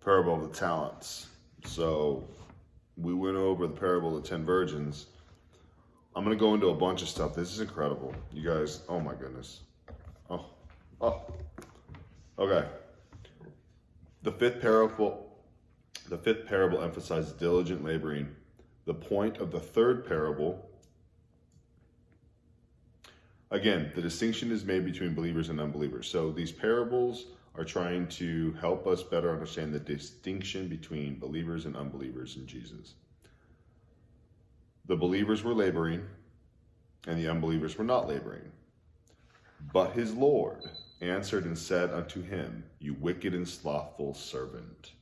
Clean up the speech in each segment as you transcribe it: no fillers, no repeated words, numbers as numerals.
parable of the talents. So we went over the parable of the 10 virgins. I'm going to go into a bunch of stuff. This is incredible. You guys, oh my goodness. Okay. The fifth parable emphasizes diligent laboring. The point of the third parable, again, the distinction is made between believers and unbelievers. So these parables are trying to help us better understand the distinction between believers and unbelievers in Jesus. The believers were laboring, and the unbelievers were not laboring. But his Lord answered and said unto him, You wicked and slothful servant.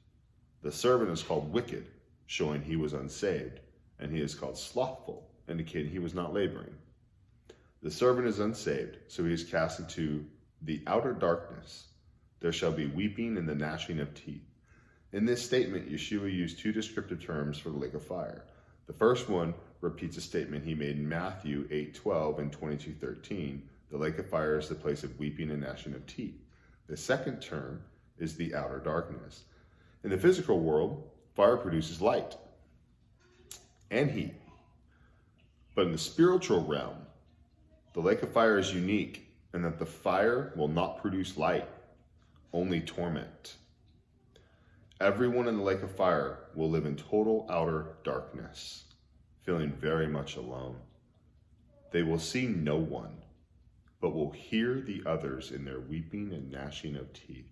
The servant is called wicked, showing he was unsaved, and he is called slothful, indicating he was not laboring. The servant is unsaved, so he is cast into the outer darkness. There shall be weeping and the gnashing of teeth. In this statement, Yeshua used two descriptive terms for the lake of fire. The first one repeats a statement he made in Matthew 8:12 and 22:13. The lake of fire is the place of weeping and gnashing of teeth. The second term is the outer darkness. In the physical world, fire produces light and heat. But in the spiritual realm, the lake of fire is unique in that the fire will not produce light, only torment. Everyone in the lake of fire will live in total outer darkness, feeling very much alone. They will see no one, but will hear the others in their weeping and gnashing of teeth.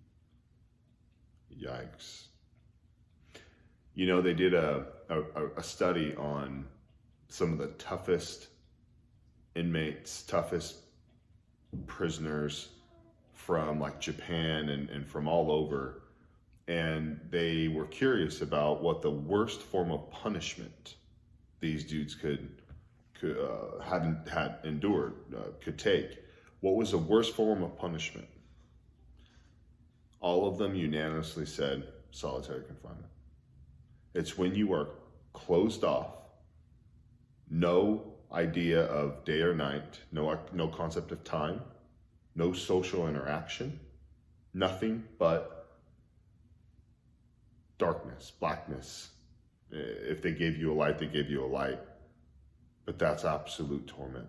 Yikes. You know, they did a study on some of the toughest inmates, toughest prisoners from like Japan and from all over. And they were curious about what the worst form of punishment these dudes could take. What was the worst form of punishment? All of them unanimously said solitary confinement. It's when you are closed off, no idea of day or night, no concept of time, no social interaction, nothing but darkness, blackness. If they gave you a light, they gave you a light. But that's absolute torment.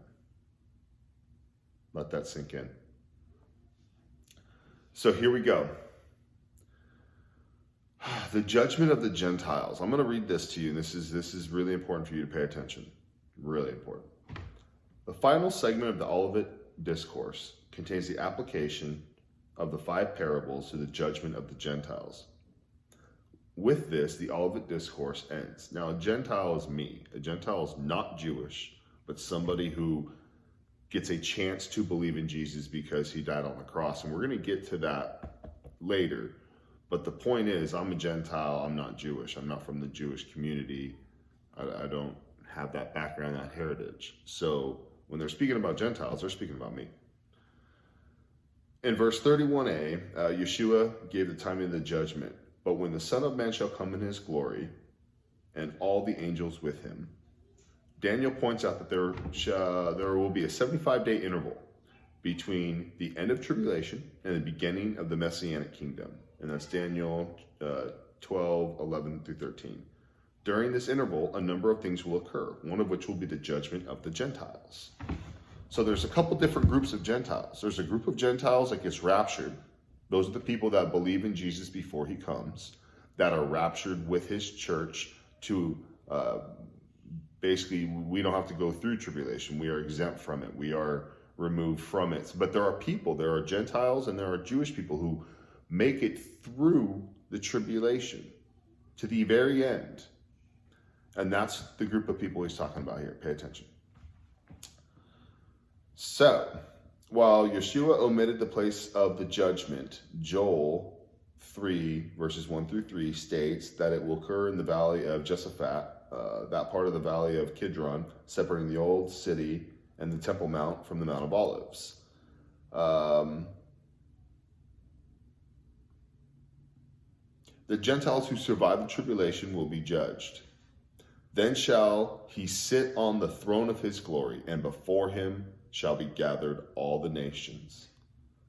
Let that sink in. So here we go. The judgment of the Gentiles. I'm going to read this to you. This is really important for you to pay attention. Really important. The final segment of the Olivet Discourse contains the application of the 5 parables to the judgment of the Gentiles. With this, the Olivet Discourse ends. Now, a Gentile is me. A Gentile is not Jewish, but somebody who gets a chance to believe in Jesus because he died on the cross. And we're going to get to that later. But the point is, I'm a Gentile. I'm not Jewish. I'm not from the Jewish community. I don't have that background, that heritage. So when they're speaking about Gentiles, they're speaking about me. In verse 31a, Yeshua gave the timing of the judgment. But when the Son of Man shall come in his glory, and all the angels with him, Daniel points out that there will be a 75-day interval between the end of tribulation and the beginning of the Messianic kingdom. And that's Daniel 12:11 through 13. During this interval, a number of things will occur, one of which will be the judgment of the Gentiles. So there's a couple different groups of Gentiles. There's a group of Gentiles that gets raptured. Those are the people that believe in Jesus before he comes, that are raptured with his church to basically, we don't have to go through tribulation. We are exempt from it. We are removed from it. But there are Gentiles and there are Jewish people who make it through the tribulation to the very end. And that's the group of people he's talking about here. Pay attention. So, while Yeshua omitted the place of the judgment, Joel 3, verses 1 through 3 states that it will occur in the valley of Josaphat, that part of the valley of Kidron, separating the old city and the Temple Mount from the Mount of Olives. The Gentiles who survive the tribulation will be judged. Then shall he sit on the throne of his glory, and before him shall be gathered all the nations.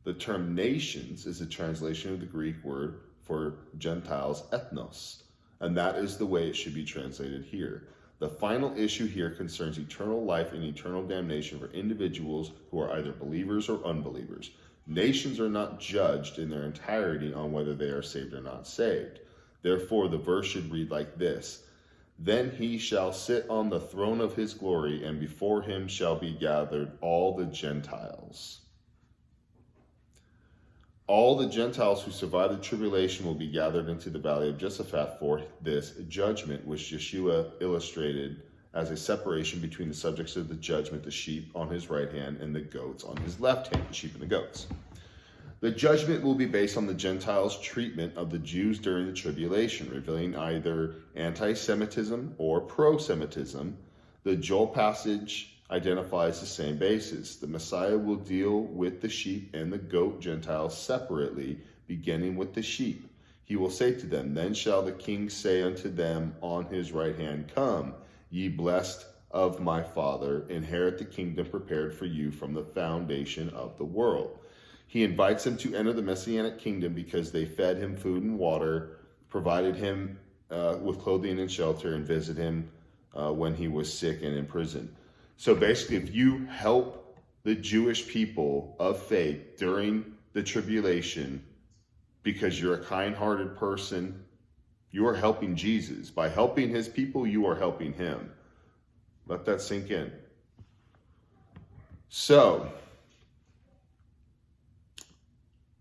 The term nations is a translation of the Greek word for Gentiles, ethnos. And that is the way it should be translated here. The final issue here concerns eternal life and eternal damnation for individuals who are either believers or unbelievers. Nations are not judged in their entirety on whether they are saved or not saved. Therefore, the verse should read like this: Then he shall sit on the throne of his glory, and before him shall be gathered all the Gentiles. All the Gentiles who survive the tribulation will be gathered into the valley of Josaphat for this judgment, which Yeshua illustrated as a separation between the subjects of the judgment, the sheep on his right hand and the goats on his left hand, the sheep and the goats. The judgment will be based on the Gentiles' treatment of the Jews during the tribulation, revealing either anti-Semitism or pro-Semitism. The Joel passage identifies the same basis. The Messiah will deal with the sheep and the goat Gentiles separately, beginning with the sheep. He will say to them, Then shall the king say unto them on his right hand, Come, ye blessed of my Father, inherit the kingdom prepared for you from the foundation of the world. He invites them to enter the Messianic kingdom because they fed him food and water, provided him with clothing and shelter, and visited him when he was sick and in prison. So basically, if you help the Jewish people of faith during the tribulation because you're a kind-hearted person, you are helping Jesus. By helping his people, you are helping him. Let that sink in. So,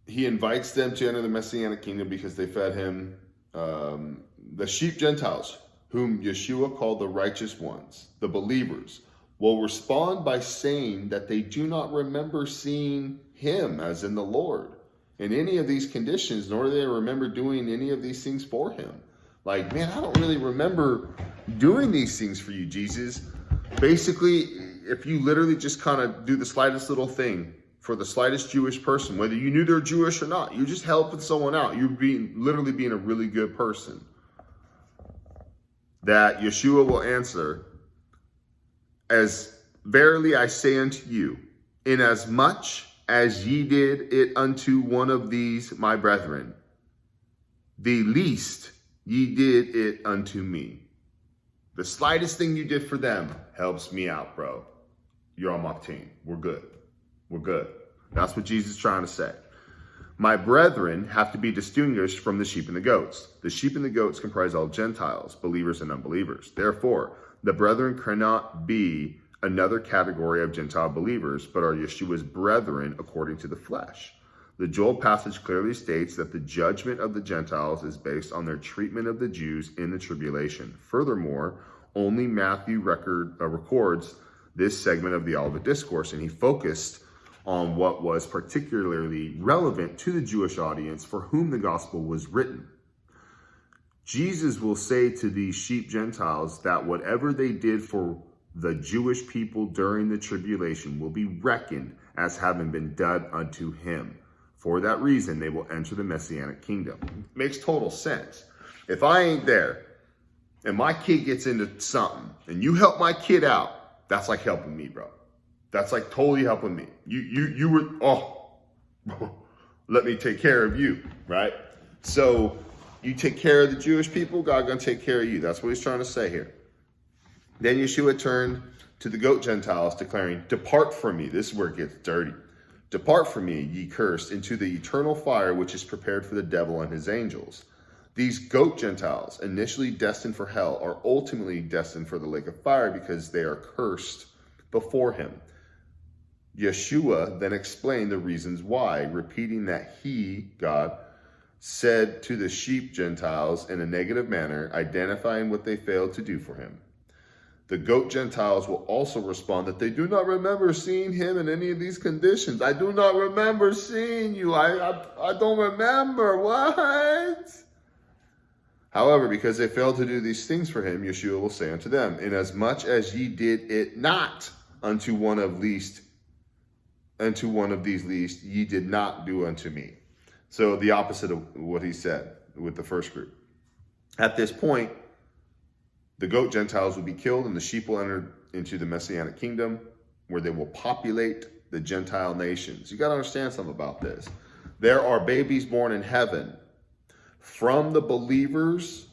he invites them to enter the Messianic kingdom because they fed him the sheep Gentiles, whom Yeshua called the righteous ones, the believers, will respond by saying that they do not remember seeing him, as in the Lord, in any of these conditions, nor do they remember doing any of these things for him. Like, man, I don't really remember doing these things for you, Jesus. Basically, if you literally just kind of do the slightest little thing for the slightest Jewish person, whether you knew they're Jewish or not, you're just helping someone out. You're literally being a really good person. That Yeshua will answer, As verily I say unto you, inasmuch as ye did it unto one of these my brethren, the least ye did it unto me. The slightest thing you did for them helps me out, bro. You're on my team. We're good. We're good. That's what Jesus is trying to say. My brethren have to be distinguished from the sheep and the goats. The sheep and the goats comprise all Gentiles, believers and unbelievers. Therefore, the brethren cannot be another category of Gentile believers, but are Yeshua's brethren according to the flesh. The Joel passage clearly states that the judgment of the Gentiles is based on their treatment of the Jews in the tribulation. Furthermore, only Matthew records this segment of the Olivet Discourse, and he focused on what was particularly relevant to the Jewish audience for whom the gospel was written. Jesus will say to these sheep Gentiles that whatever they did for the Jewish people during the tribulation will be reckoned as having been done unto him. For that reason, they will enter the Messianic kingdom. Makes total sense. If I ain't there and my kid gets into something and you help my kid out, that's like helping me, bro. That's like totally helping me. You were, let me take care of you, right? So you take care of the Jewish people, God gonna take care of you. That's what he's trying to say here. Then Yeshua turned to the goat Gentiles, declaring, Depart from me. This is where it gets dirty. Depart from me, ye cursed, into the eternal fire which is prepared for the devil and his angels. These goat Gentiles, initially destined for hell, are ultimately destined for the lake of fire because they are cursed before him. Yeshua then explained the reasons why, repeating that he, God, said to the sheep Gentiles in a negative manner, identifying what they failed to do for him. The goat Gentiles will also respond that they do not remember seeing him in any of these conditions. I do not remember seeing you. I don't remember. What? However, because they failed to do these things for him, Yeshua will say unto them, Inasmuch as ye did it not unto one of these least, ye did not do unto me. So the opposite of what he said with the first group. At this point, the goat Gentiles will be killed and the sheep will enter into the Messianic kingdom where they will populate the Gentile nations. You got to understand something about this. There are babies born in heaven, from the believers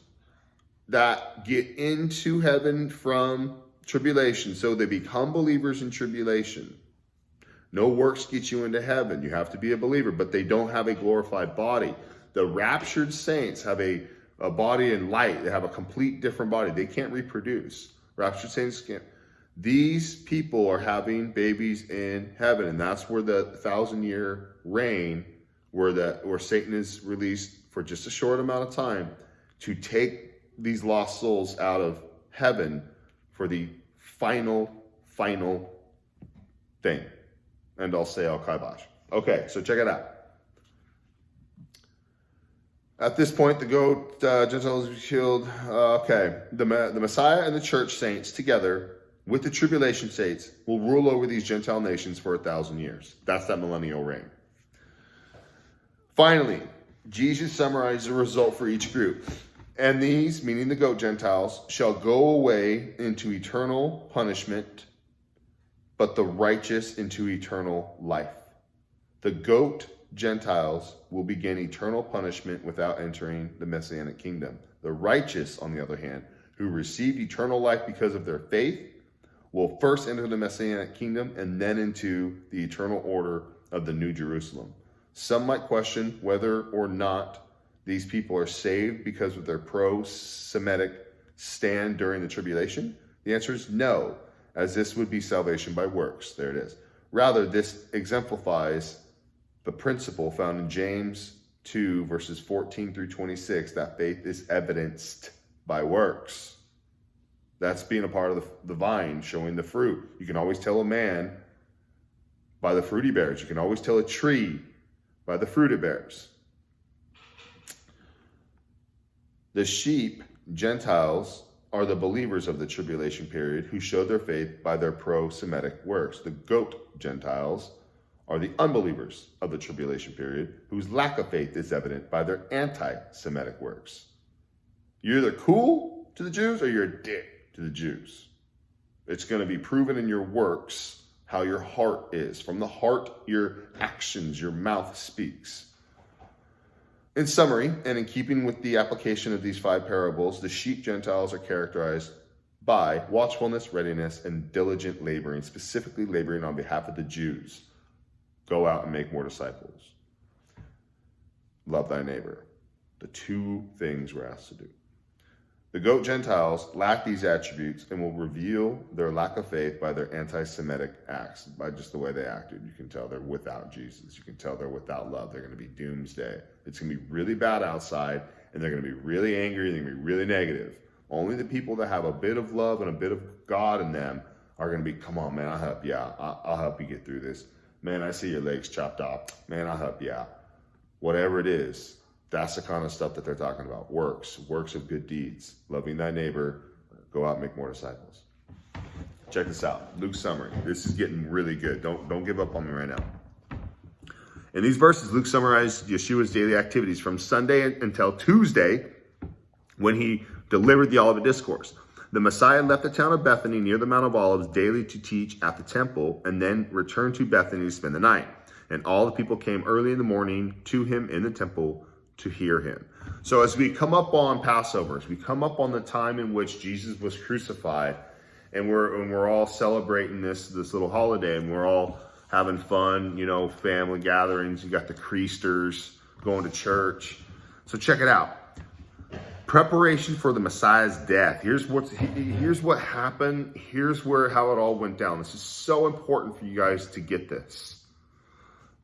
that get into heaven from tribulation. So they become believers in tribulation. No works get you into heaven. You have to be a believer, but they don't have a glorified body. The raptured saints have a body in light. They have a complete different body. They can't reproduce. Raptured saints can't. These people are having babies in heaven, and that's where the 1,000-year reign, where Satan is released for just a short amount of time to take these lost souls out of heaven for the final thing. And I'll say al kibosh. Okay, so check it out. At this point, the goat, Gentiles killed. The Messiah and the church saints together with the tribulation saints will rule over these Gentile nations for 1,000 years. That's that millennial reign. Finally, Jesus summarizes the result for each group. And these, meaning the goat Gentiles, shall go away into eternal punishment, but the righteous into eternal life. The goat Gentiles will begin eternal punishment without entering the Messianic kingdom. The righteous, on the other hand, who received eternal life because of their faith, will first enter the Messianic kingdom and then into the eternal order of the New Jerusalem. Some might question whether or not these people are saved because of their pro-Semitic stand during the tribulation. The answer is no, as this would be salvation by works. There it is. Rather, this exemplifies the principle found in James 2, verses 14 through 26, that faith is evidenced by works. That's being a part of the vine, showing the fruit. You can always tell a man by the fruit he bears. You can always tell a tree by the fruit it bears. The sheep, Gentiles, are the believers of the tribulation period who show their faith by their pro-Semitic works. The goat, Gentiles, are the unbelievers of the tribulation period whose lack of faith is evident by their anti-Semitic works. You're either cool to the Jews or you're a dick to the Jews. It's going to be proven in your works how your heart is. From the heart, your actions, your mouth speaks. In summary, and in keeping with the application of these 5 parables, the sheep Gentiles are characterized by watchfulness, readiness, and diligent laboring, specifically laboring on behalf of the Jews. Go out and make more disciples. Love thy neighbor. The 2 things we're asked to do. The goat Gentiles lack these attributes and will reveal their lack of faith by their anti-Semitic acts, by just the way they acted. You can tell they're without Jesus. You can tell they're without love. They're going to be doomsday. It's going to be really bad outside, and they're going to be really angry, and they're going to be really negative. Only the people that have a bit of love and a bit of God in them are going to be, come on, man, I'll help you out. I'll help you get through this. Man, I see your legs chopped off. Man, I'll help you out. Whatever it is. That's the kind of stuff that they're talking about. Works of good deeds. Loving thy neighbor. Go out and make more disciples. Check this out. Luke's summary. This is getting really good. Don't give up on me right now. In these verses, Luke summarized Yeshua's daily activities from Sunday until Tuesday when he delivered the Olivet Discourse. The Messiah left the town of Bethany near the Mount of Olives daily to teach at the temple and then returned to Bethany to spend the night. And all the people came early in the morning to him in the temple to hear him. So as we come up on Passover, as we come up on the time in which Jesus was crucified, and we're all celebrating this little holiday, and we're all having fun, family gatherings. You got the Creasters going to church. So check it out. Preparation for the Messiah's death. Here's what happened. Here's how it all went down. This is so important for you guys to get this.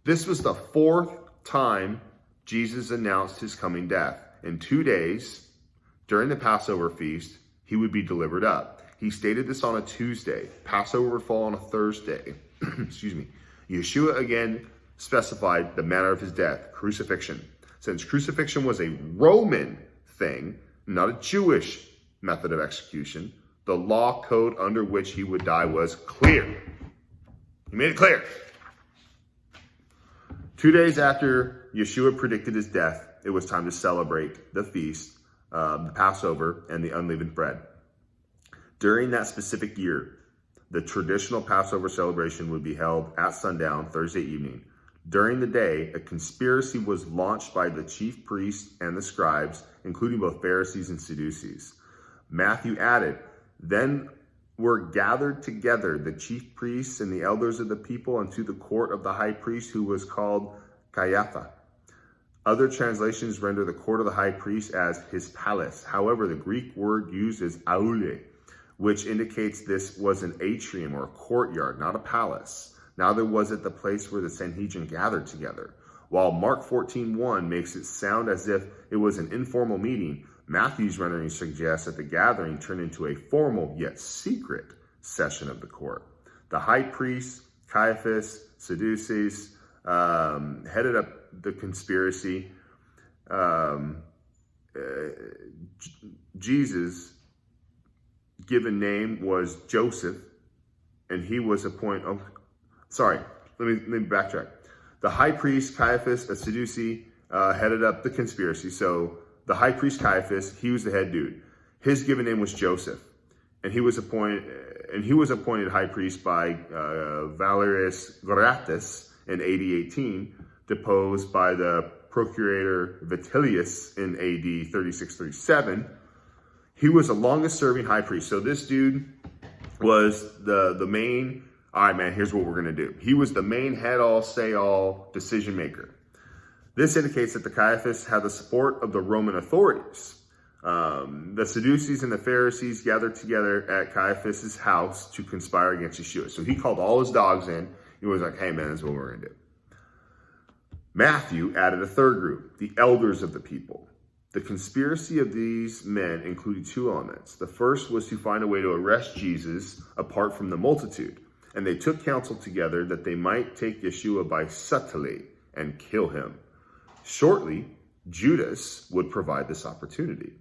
This was the 4th time Jesus announced his coming death. In 2 days, during the Passover feast, he would be delivered up. He stated this on a Tuesday. Passover would fall on a Thursday. Excuse me. Yeshua again specified the manner of his death, crucifixion. Since crucifixion was a Roman thing, not a Jewish method of execution, the law code under which he would die was clear. He made it clear. 2 days after Yeshua predicted his death, it was time to celebrate the feast, the Passover, and the unleavened bread. During that specific year, the traditional Passover celebration would be held at sundown Thursday evening. During the day, a conspiracy was launched by the chief priests and the scribes, including both Pharisees and Sadducees. Matthew added, "Then were gathered together the chief priests and the elders of the people unto the court of the high priest, who was called Caiaphas." Other translations render the court of the high priest as his palace. However, the Greek word used is aule, which indicates this was an atrium or a courtyard, not a palace. Neither was it the place where the Sanhedrin gathered together. While Mark 14:1 makes it sound as if it was an informal meeting, Matthew's rendering suggests that the gathering turned into a formal yet secret session of the court. The high priest, Caiaphas, Sadducees, headed up the conspiracy. Jesus' given name was Joseph, and he was appointed. Oh, sorry, let me backtrack. The high priest Caiaphas, a Sadducee, headed up the conspiracy. So the high priest Caiaphas, he was the head dude. His given name was Joseph, and he was appointed high priest by Valerius Gratus in AD 18, deposed by the procurator Vitellius in AD 36-37. He was the longest serving high priest. So this dude was the main, all right, man, here's what we're going to do. He was the main head all, say all decision maker. This indicates that the Caiaphas had the support of the Roman authorities. The Sadducees and the Pharisees gathered together at Caiaphas' house to conspire against Yeshua. So he called all his dogs in. He was like, hey, man, this is what we're going to do. Matthew added a third group, the elders of the people. The conspiracy of these men included two elements. The first was to find a way to arrest Jesus apart from the multitude. And they took counsel together that they might take Yeshua by subtlety and kill him. Shortly, Judas would provide this opportunity.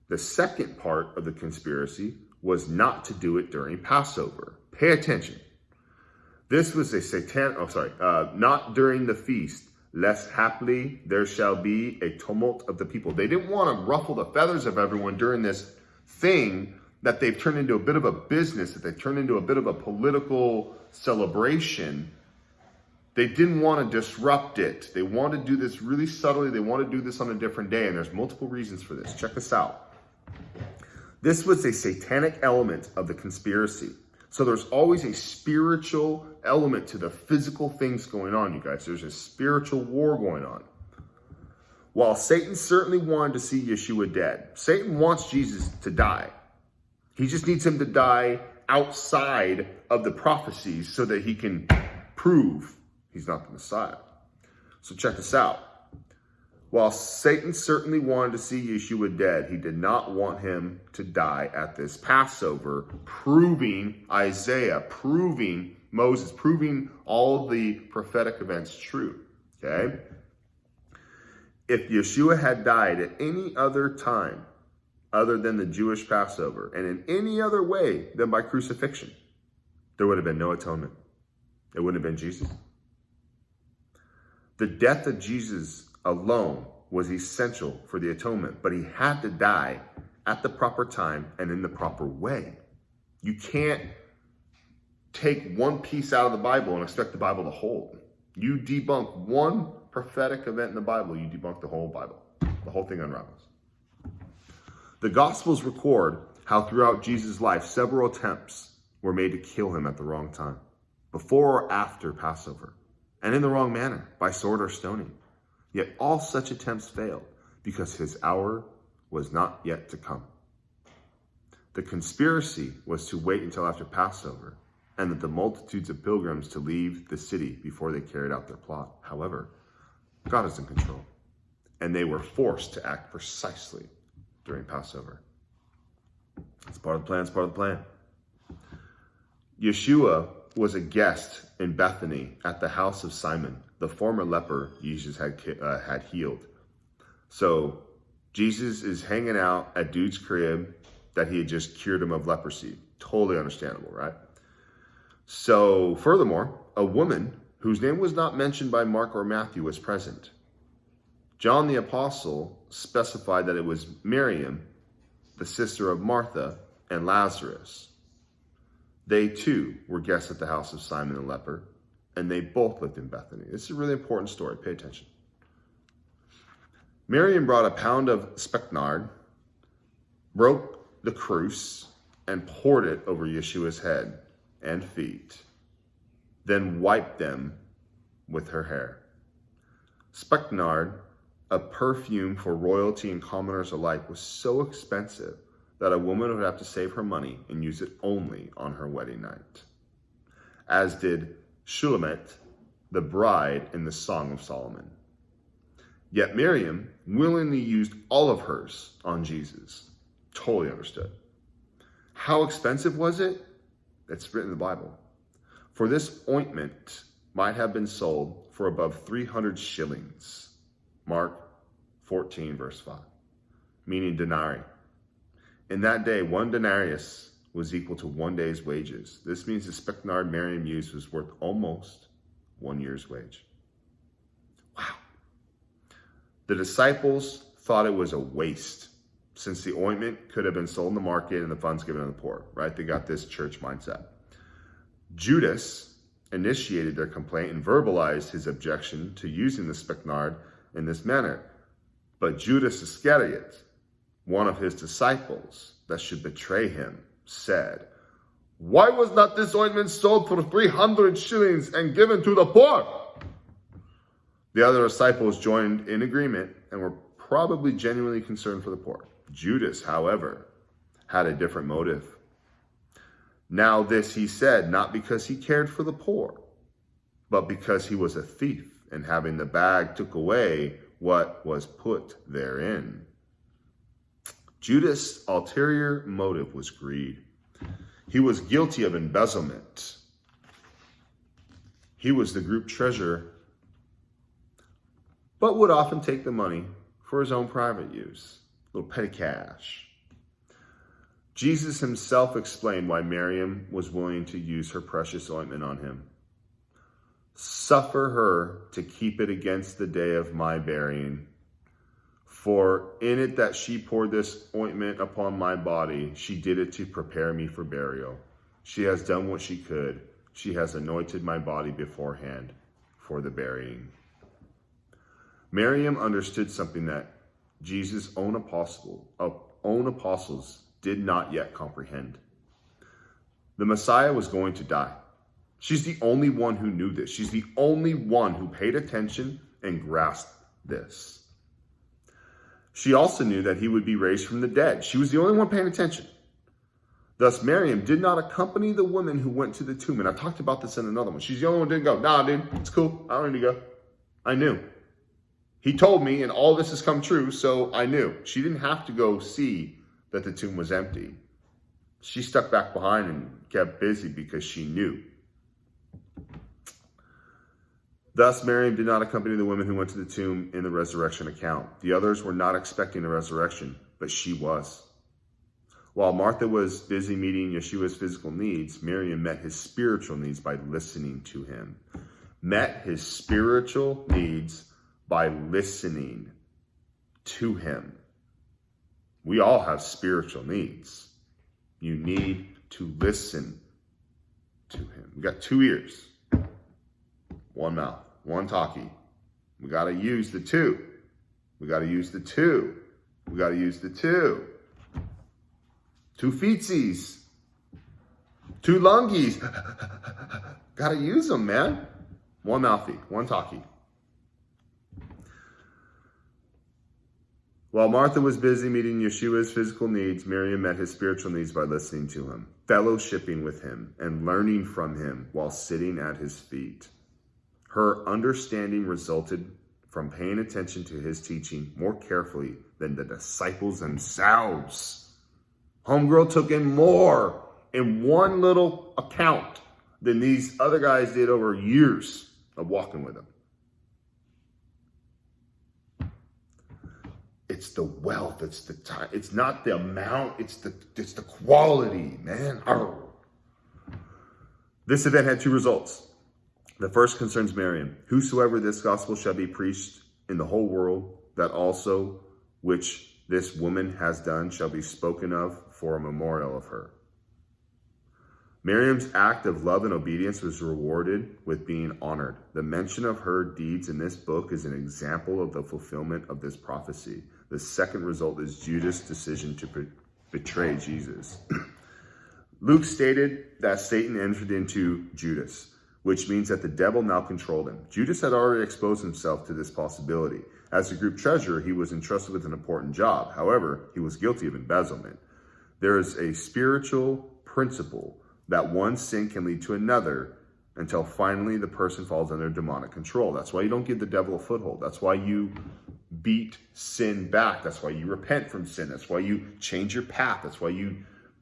The second part of the conspiracy was not to do it during Passover. Pay attention. This was not during the feast, lest haply there shall be a tumult of the people. They didn't want to ruffle the feathers of everyone during this thing that they've turned into a bit of a business, that they've turned into a bit of a political celebration. They didn't want to disrupt it. They want to do this really subtly. They want to do this on a different day, and there's multiple reasons for this. Check this out. This was a satanic element of the conspiracy. So there's always a spiritual element to the physical things going on, you guys. There's a spiritual war going on. While Satan certainly wanted to see Yeshua dead, Satan wants Jesus to die. He just needs him to die outside of the prophecies so that he can prove he's not the Messiah. So check this out. While Satan certainly wanted to see Yeshua dead, he did not want him to die at this Passover, proving Isaiah, proving Moses, proving all the prophetic events true. Okay? If Yeshua had died at any other time other than the Jewish Passover, and in any other way than by crucifixion, there would have been no atonement. It wouldn't have been Jesus. The death of Jesus alone was essential for the atonement, but he had to die at the proper time and in the proper way. You can't take one piece out of the Bible and expect the Bible to hold. You debunk one prophetic event in the Bible, you debunk the whole Bible. The whole thing unravels. The Gospels record how throughout Jesus' life, several attempts were made to kill him at the wrong time, before or after Passover, and in the wrong manner, by sword or stoning. Yet all such attempts failed because his hour was not yet to come. The conspiracy was to wait until after Passover, and that the multitudes of pilgrims to leave the city before they carried out their plot. However, God is in control, and they were forced to act precisely during Passover. It's part of the plan, it's part of the plan. Yeshua was a guest in Bethany at the house of Simon, the former leper Jesus had healed. So Jesus is hanging out at dude's crib that he had just cured him of leprosy. Totally understandable, right? So furthermore, a woman whose name was not mentioned by Mark or Matthew was present. John the Apostle specified that it was Miriam, the sister of Martha and Lazarus. They too were guests at the house of Simon the leper. and they both lived in Bethany. This is a really important story. Pay attention. Miriam brought a pound of spikenard, broke the cruse, and poured it over Yeshua's head and feet, then wiped them with her hair. Spikenard, a perfume for royalty and commoners alike, was so expensive that a woman would have to save her money and use it only on her wedding night, as did Shulamit, the bride in the Song of Solomon. Yet Miriam willingly used all of hers on Jesus. Totally understood. How expensive was it? It's written in the Bible. For this ointment might have been sold for above 300 shillings. Mark 14, verse 5, meaning denarii. In that day, 1 denarius was equal to 1 day's wages. This means the spikenard Miriam used was worth almost 1 year's wage. Wow. The disciples thought it was a waste, since the ointment could have been sold in the market and the funds given to the poor, right? They got this church mindset. Judas initiated their complaint and verbalized his objection to using the spikenard in this manner. But Judas Iscariot, one of his disciples that should betray him, said, "Why was not this ointment sold for 300 shillings and given to the poor?" The other disciples joined in agreement and were probably genuinely concerned for the poor. Judas, however, had a different motive. Now this he said, not because he cared for the poor, but because he was a thief, and having the bag took away what was put therein. Judas' ulterior motive was greed. He was guilty of embezzlement. He was the group treasurer, but would often take the money for his own private use, a little petty cash. Jesus himself explained why Miriam was willing to use her precious ointment on him. Suffer her to keep it against the day of my burying. For in it that she poured this ointment upon my body, she did it to prepare me for burial. She has done what she could. She has anointed my body beforehand for the burying. Miriam understood something that Jesus' own apostles did not yet comprehend. The Messiah was going to die. She's the only one who knew this. She's the only one who paid attention and grasped this. She also knew that he would be raised from the dead. She was the only one paying attention. Thus, Miriam did not accompany the woman who went to the tomb. And I talked about this in another one. She's the only one who didn't go. Nah, dude, it's cool. I don't need to go. I knew. He told me, and all this has come true, so I knew. She didn't have to go see that the tomb was empty. She stuck back behind and kept busy because she knew. Thus, Miriam did not accompany the women who went to the tomb in the resurrection account. The others were not expecting the resurrection, but she was. While Martha was busy meeting Yeshua's physical needs, Miriam met his spiritual needs by listening to him. Met his spiritual needs by listening to him. We all have spiritual needs. You need to listen to him. We got 2 ears, 1 mouth, 1 talkie. We got to use the 2. We got to use the 2. We got to use the 2. 2 feetsies. 2 lungies. Got to use them, man. 1 mouthy, 1 talkie. While Martha was busy meeting Yeshua's physical needs, Miriam met his spiritual needs by listening to him, fellowshipping with him, and learning from him while sitting at his feet. Her understanding resulted from paying attention to his teaching more carefully than the disciples themselves. Homegirl took in more in one little account than these other guys did over years of walking with him. It's the wealth, it's the time, it's not the amount, it's the quality, man. Arr. This event had 2 results. The first concerns Miriam. Whosoever this gospel shall be preached in the whole world, that also which this woman has done shall be spoken of for a memorial of her. Miriam's act of love and obedience was rewarded with being honored. The mention of her deeds in this book is an example of the fulfillment of this prophecy. The second result is Judas' decision to betray Jesus. Luke stated that Satan entered into Judas, which means that the devil now controlled him. Judas had already exposed himself to this possibility. As the group treasurer, he was entrusted with an important job. However, he was guilty of embezzlement. There is a spiritual principle that one sin can lead to another until finally the person falls under demonic control. That's why you don't give the devil a foothold. That's why you beat sin back. That's why you repent from sin. That's why you change your path. That's why you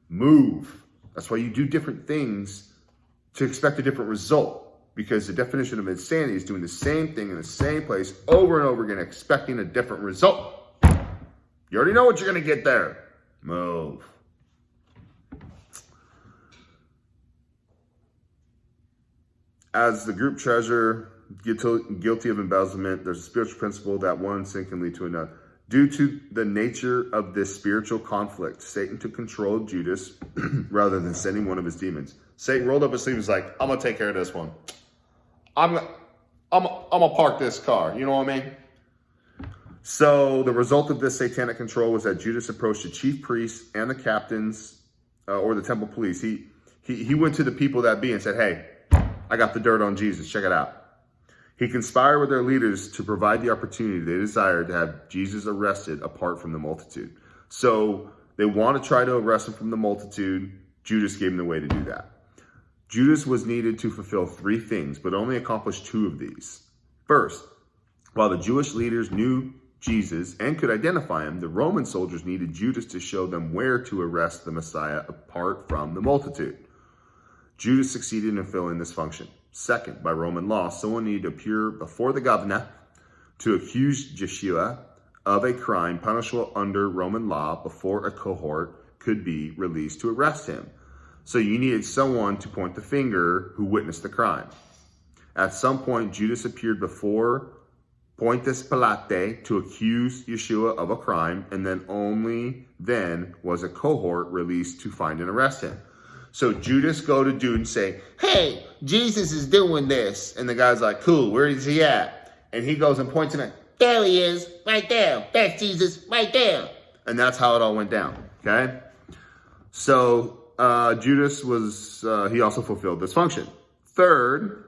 move. That's why you do different things to expect a different result. Because the definition of insanity is doing the same thing in the same place over and over again, expecting a different result. You already know what you're going to get there. Move. As the group treasurer, guilty of embezzlement, there's a spiritual principle that one sin can lead to another. Due to the nature of this spiritual conflict, Satan took control of Judas rather than sending one of his demons. Satan rolled up his sleeve and was like, I'm going to take care of this one. I'm gonna park this car. You know what I mean? So the result of this satanic control was that Judas approached the chief priests and the captains or the temple police. He went to the people that be and said, hey, I got the dirt on Jesus. Check it out. He conspired with their leaders to provide the opportunity they desired to have Jesus arrested apart from the multitude. So they want to try to arrest him from the multitude. Judas gave him the way to do that. Judas was needed to fulfill three things, but only accomplished two of these. First, while the Jewish leaders knew Jesus and could identify him, the Roman soldiers needed Judas to show them where to arrest the Messiah apart from the multitude. Judas succeeded in fulfilling this function. Second, by Roman law, someone needed to appear before the governor to accuse Yeshua of a crime punishable under Roman law before a cohort could be released to arrest him. So you needed someone to point the finger who witnessed the crime. At some point, Judas appeared before Pontius Pilate to accuse Yeshua of a crime, and then only then was a cohort released to find and arrest him. So Judas go to dude and say, hey, Jesus is doing this. And the guy's like, cool, where is he at? And he goes and points him at, there he is, right there. That's Jesus, right there. And that's how it all went down, okay? So Judas was, he also fulfilled this function. Third,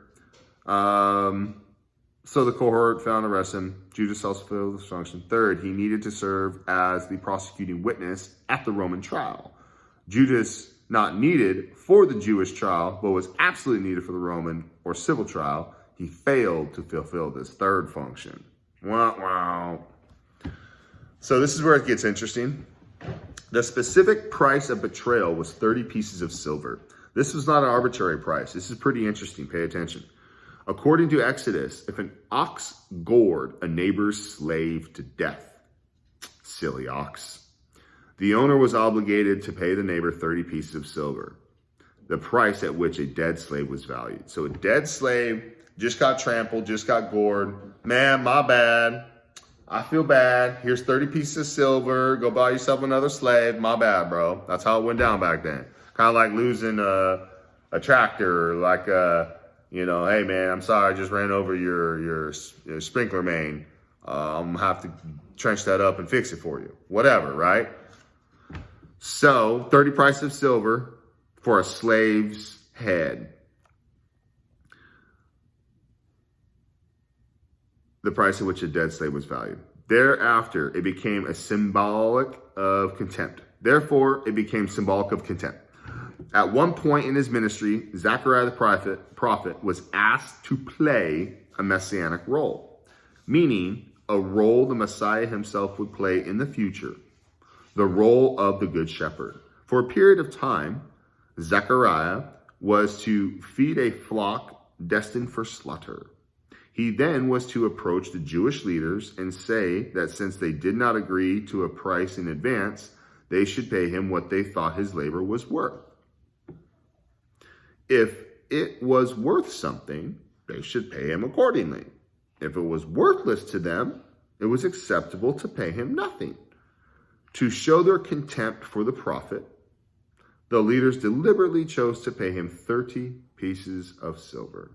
so the cohort found and arrested him. Judas also fulfilled this function. Third, he needed to serve as the prosecuting witness at the Roman trial. Judas, not needed for the Jewish trial, but was absolutely needed for the Roman or civil trial. He failed to fulfill this third function. Wow. So this is where it gets interesting. The specific price of betrayal was 30 pieces of silver. This was not an arbitrary price. This is pretty interesting. Pay attention. According to Exodus, if an ox gored a neighbor's slave to death, silly ox, the owner was obligated to pay the neighbor 30 pieces of silver, the price at which a dead slave was valued. So a dead slave just got trampled, just got gored. Man, my bad. I feel bad. Here's 30 pieces of silver. Go buy yourself another slave. My bad, bro. That's how it went down back then. Kind of like losing a tractor, like, hey, man, I'm sorry. I just ran over your sprinkler main. I'm going to have to trench that up and fix it for you. Whatever, right? So 30 price of silver for a slave's head. The price at which a dead slave was valued. Thereafter, it became a symbolic of contempt. Therefore, it became symbolic of contempt. At one point in his ministry, Zechariah the prophet was asked to play a messianic role, meaning a role the Messiah himself would play in the future. The role of the Good Shepherd. For a period of time, Zechariah was to feed a flock destined for slaughter. He then was to approach the Jewish leaders and say that since they did not agree to a price in advance, they should pay him what they thought his labor was worth. If it was worth something, they should pay him accordingly. If it was worthless to them, it was acceptable to pay him nothing. To show their contempt for the prophet, The leaders deliberately chose to pay him 30 pieces of silver.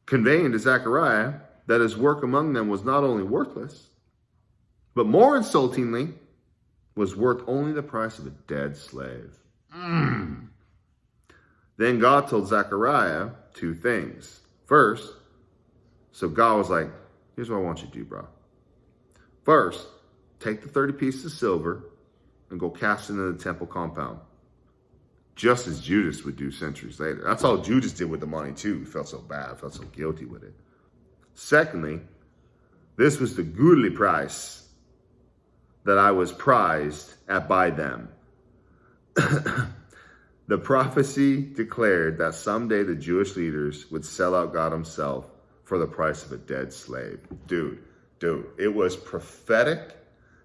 Conveying to Zechariah that his work among them was not only worthless, but more insultingly, was worth only the price of a dead slave. Then God told Zechariah 2 things. First, so God was like, here's what I want you to do, bro. First, take the 30 pieces of silver and go cast it into the temple compound. Just as Judas would do centuries later. That's all Judas did with the money too. He felt so bad, felt so guilty with it. Secondly, this was the goodly price that I was prized at by them. The prophecy declared that someday the Jewish leaders would sell out God himself for the price of a dead slave. Dude, it was prophetic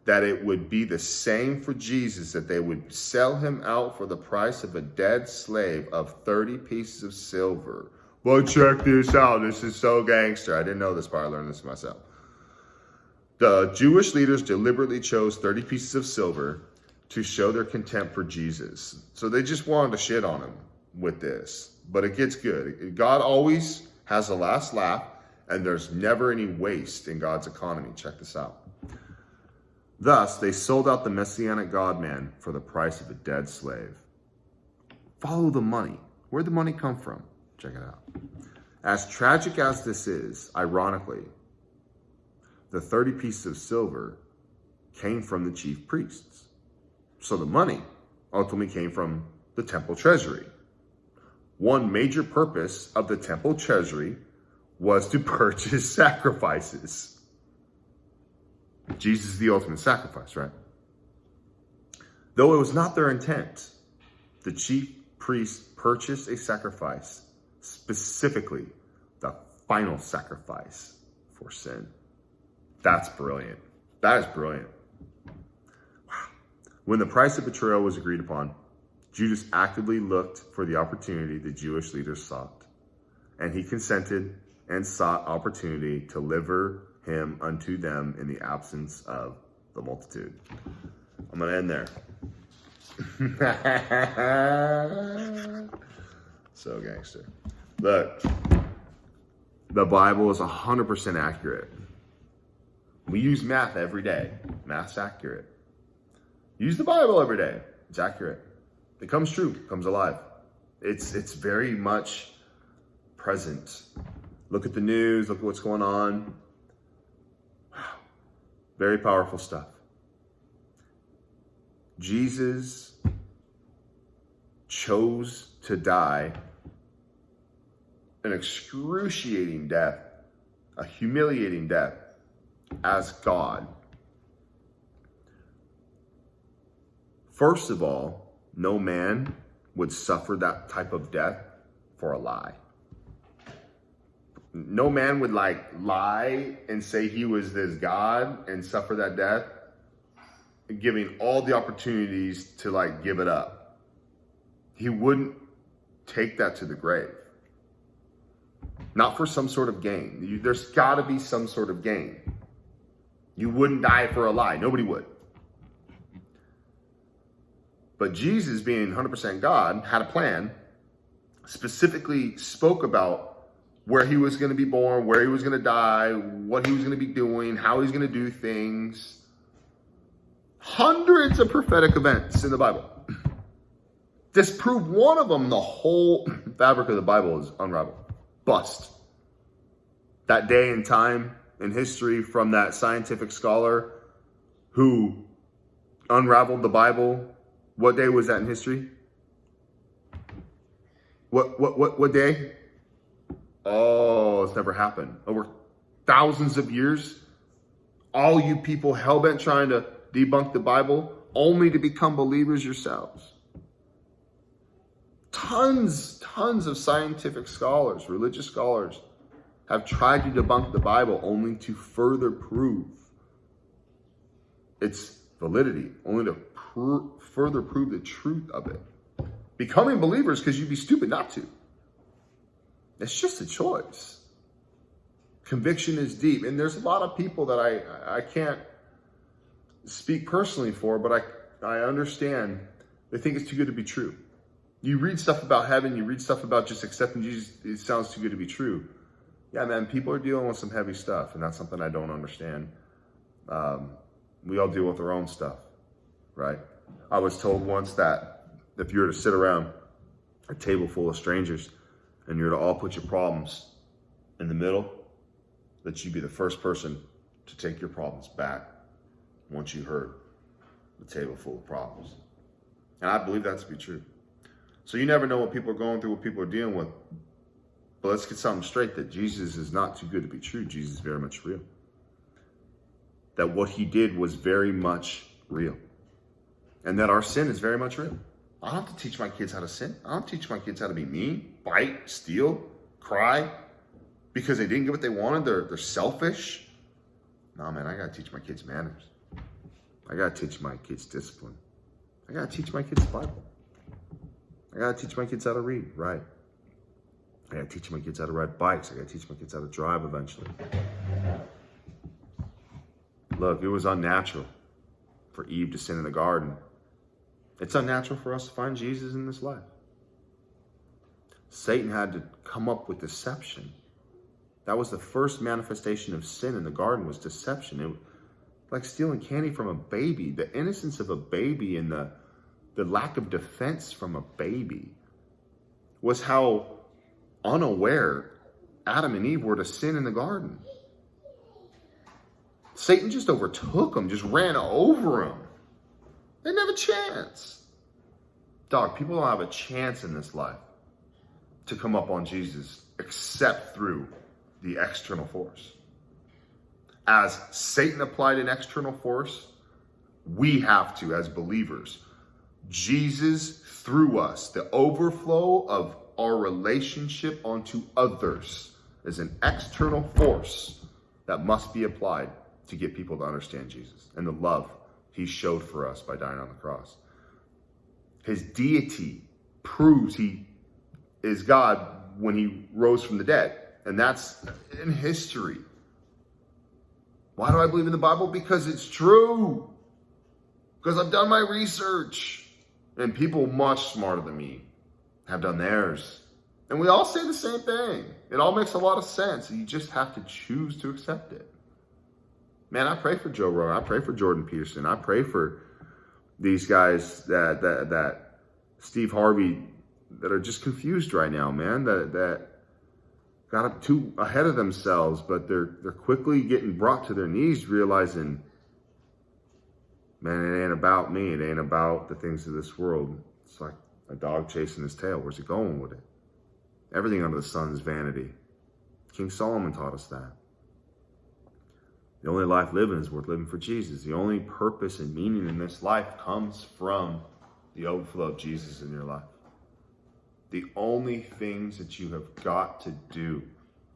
that it would be the same for Jesus, that they would sell him out for the price of a dead slave of 30 pieces of silver. Well, check this out. This is so gangster. I didn't know this part. I learned this myself. The Jewish leaders deliberately chose 30 pieces of silver to show their contempt for Jesus. So they just wanted to shit on him with this. But it gets good. God always has the last laugh, and there's never any waste in God's economy. Check this out. Thus, they sold out the Messianic God-man for the price of a dead slave. Follow the money. Where'd the money come from? Check it out. As tragic as this is, ironically, the 30 pieces of silver came from the chief priests. So the money ultimately came from the temple treasury. One major purpose of the temple treasury was to purchase sacrifices. Jesus is the ultimate sacrifice, right? Though it was not their intent, the chief priests purchased a sacrifice, specifically the final sacrifice for sin. That's brilliant. That is brilliant. Wow. When the price of betrayal was agreed upon, Judas actively looked for the opportunity the Jewish leaders sought, and he consented and sought opportunity to deliver him unto them in the absence of the multitude. I'm going to end there. So gangster. Look, the Bible is 100% accurate. We use math every day. Math's accurate. Use the Bible every day. It's accurate. It comes true. It comes alive. It's very much present. Look at the news. Look at what's going on. Wow. Very powerful stuff. Jesus chose to die an excruciating death, a humiliating death as God. First of all, no man would suffer that type of death for a lie. No man would lie and say he was this God and suffer that death, giving all the opportunities to give it up. He wouldn't take that to the grave. Not for some sort of gain. There's got to be some sort of gain. You wouldn't die for a lie. Nobody would. But Jesus, being 100% God, had a plan, specifically spoke about where he was going to be born, where he was going to die, what he was going to be doing, how he's going to do things. Hundreds of prophetic events in the Bible. Disprove one of them, the whole fabric of the Bible is unraveled. Bust. That day and time in history from that scientific scholar who unraveled the Bible. What day was that in history? What day? Oh, it's never happened. Over thousands of years, all you people hell-bent trying to debunk the Bible, only to become believers yourselves. Tons of scientific scholars, religious scholars, have tried to debunk the Bible only to further prove its validity, only to further prove the truth of it. Becoming believers because you'd be stupid not to. It's just a choice. Conviction is deep. And there's a lot of people that I can't speak personally for, but I understand they think it's too good to be true. You read stuff about heaven, you read stuff about just accepting Jesus, it sounds too good to be true. Yeah, man, people are dealing with some heavy stuff, and that's something I don't understand. We all deal with our own stuff, right? I was told once that if you were to sit around a table full of strangers and you were to all put your problems in the middle, that you'd be the first person to take your problems back once you heard the table full of problems. And I believe that to be true. So you never know what people are going through, what people are dealing with. But let's get something straight, that Jesus is not too good to be true. Jesus is very much real. That what he did was very much real. And that our sin is very much real. I don't have to teach my kids how to sin. I don't teach my kids how to be mean, bite, steal, cry because they didn't get what they wanted. They're selfish. No, man, I got to teach my kids manners. I got to teach my kids discipline. I got to teach my kids the Bible. I got to teach my kids how to read, right? I got to teach my kids how to ride bikes. I got to teach my kids how to drive eventually. Look, it was unnatural for Eve to sin in the garden. It's unnatural for us to find Jesus in this life. Satan had to come up with deception. That was the first manifestation of sin in the garden, was deception. It was like stealing candy from a baby. The innocence of a baby and the lack of defense from a baby was how unaware Adam and Eve were to sin in the garden. Satan just overtook them, just ran over them. They didn't have a chance. Dog, people don't have a chance in this life to come up on Jesus except through the external force. As Satan applied an external force, we have to, as believers, Jesus through us, the overflow of our relationship onto others is an external force that must be applied to get people to understand Jesus and the love he showed for us by dying on the cross. His deity proves he is God when he rose from the dead. And that's in history. Why do I believe in the Bible? Because it's true. Because I've done my research. And people much smarter than me have done theirs. And we all say the same thing. It all makes a lot of sense. You just have to choose to accept it. Man, I pray for Joe Rogan. I pray for Jordan Peterson. I pray for these guys that Steve Harvey, that are just confused right now, man. That got up too ahead of themselves, but they're quickly getting brought to their knees, realizing, man, it ain't about me. It ain't about the things of this world. It's like a dog chasing his tail. Where's he going with it? Everything under the sun is vanity. King Solomon taught us that. The only life living is worth living for Jesus. The only purpose and meaning in this life comes from the overflow of Jesus in your life. The only things that you have got to do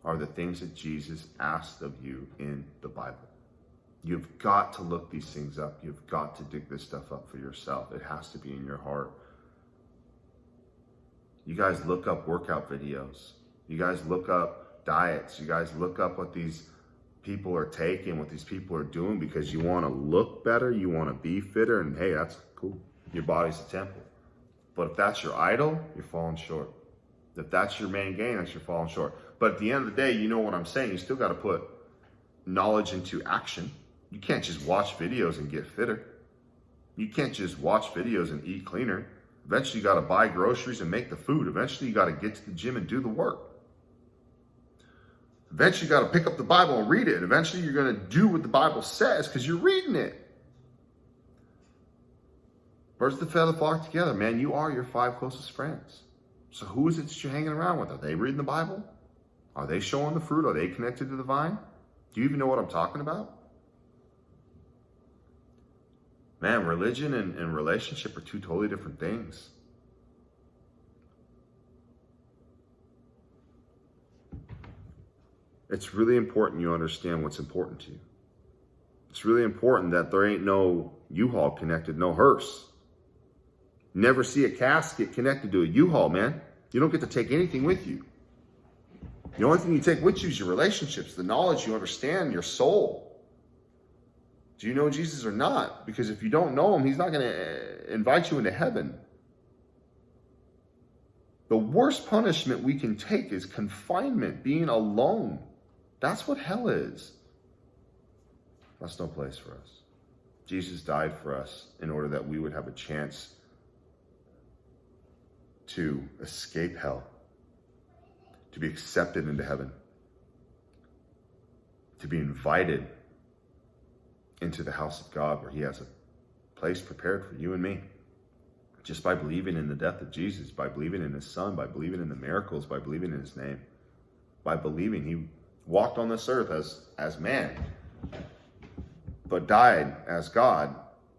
are the things that Jesus asked of you in the Bible. You've got to look these things up. You've got to dig this stuff up for yourself. It has to be in your heart. You guys look up workout videos. You guys look up diets. You guys look up what these people are taking, what these people are doing because you want to look better, you want to be fitter, and hey, that's cool. Your body's a temple. But if that's your idol, you're falling short. If that's your main gain, you're falling short. But at the end of the day, you know what I'm saying? You still got to put knowledge into action. You can't just watch videos and get fitter. You can't just watch videos and eat cleaner. Eventually, you got to buy groceries and make the food. Eventually, you got to get to the gym and do the work. Eventually, you got to pick up the Bible and read it. And eventually, you're going to do what the Bible says because you're reading it. Birds of the feather flock together. Man, you are your 5 closest friends. So who is it that you're hanging around with? Are they reading the Bible? Are they showing the fruit? Are they connected to the vine? Do you even know what I'm talking about? Man, religion and relationship are 2 totally different things. It's really important you understand what's important to you. It's really important that there ain't no U-Haul connected, no hearse. Never see a casket connected to a U-Haul, man. You don't get to take anything with you. The only thing you take with you is your relationships, the knowledge you understand, your soul. Do you know Jesus or not? Because if you don't know him, he's not going to invite you into heaven. The worst punishment we can take is confinement, being alone. That's what hell is. That's no place for us. Jesus died for us in order that we would have a chance to escape hell, to be accepted into heaven, to be invited into the house of God where he has a place prepared for you and me. Just by believing in the death of Jesus, by believing in his son, by believing in the miracles, by believing in his name, by believing he walked on this earth as man, but died as God,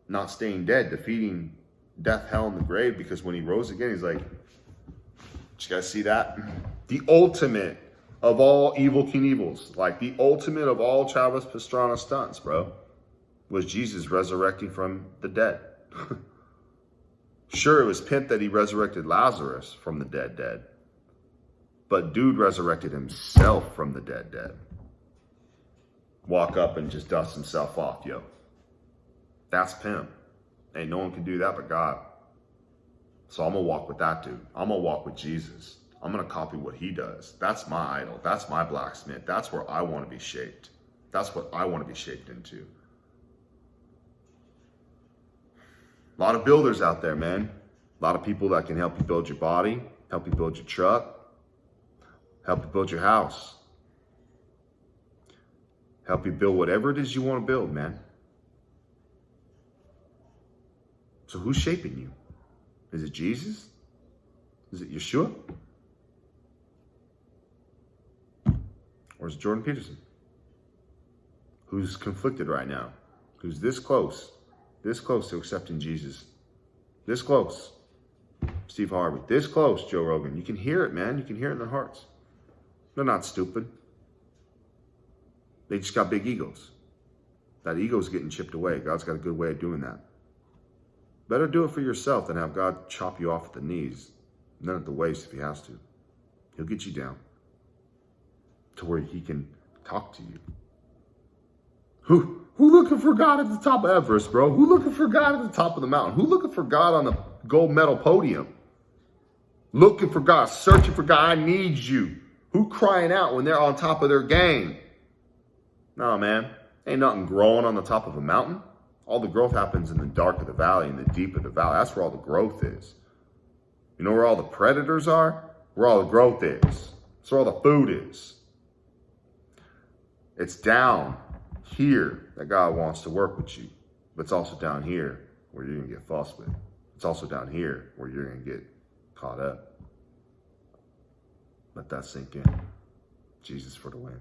not staying dead, defeating death, hell, and the grave, because when he rose again, he's like, did you guys see that? The ultimate of all evil Knievils, like the ultimate of all Travis Pastrana stunts, bro, was Jesus resurrecting from the dead. Sure, it was pimp that he resurrected Lazarus from the dead. But dude resurrected himself from the dead. Walk up and just dust himself off, yo. That's pimp. Ain't no one can do that but God. So I'm going to walk with that dude. I'm going to walk with Jesus. I'm going to copy what he does. That's my idol. That's my blacksmith. That's where I want to be shaped. That's what I want to be shaped into. A lot of builders out there, man. A lot of people that can help you build your body, help you build your truck, help you build your house, help you build whatever it is you want to build, man. So who's shaping you? Is it Jesus? Is it Yeshua? Or is it Jordan Peterson? Who's conflicted right now? Who's this close to accepting Jesus? This close. Steve Harvey. This close, Joe Rogan. You can hear it, man. You can hear it in their hearts. They're not stupid. They just got big egos. That ego's getting chipped away. God's got a good way of doing that. Better do it for yourself than have God chop you off at the knees, and then at the waist if he has to. He'll get you down to where he can talk to you. Who looking for God at the top of Everest, bro? Who looking for God at the top of the mountain? Who looking for God on the gold medal podium? Looking for God, searching for God. I need you. Who crying out when they're on top of their game? No, man. Ain't nothing growing on the top of a mountain. All the growth happens in the dark of the valley, in the deep of the valley. That's where all the growth is. You know where all the predators are? Where all the growth is. That's where all the food is. It's down here that God wants to work with you. But it's also down here where you're going to get fussed with. It's also down here where you're going to get caught up. Let that sink in. Jesus for the win.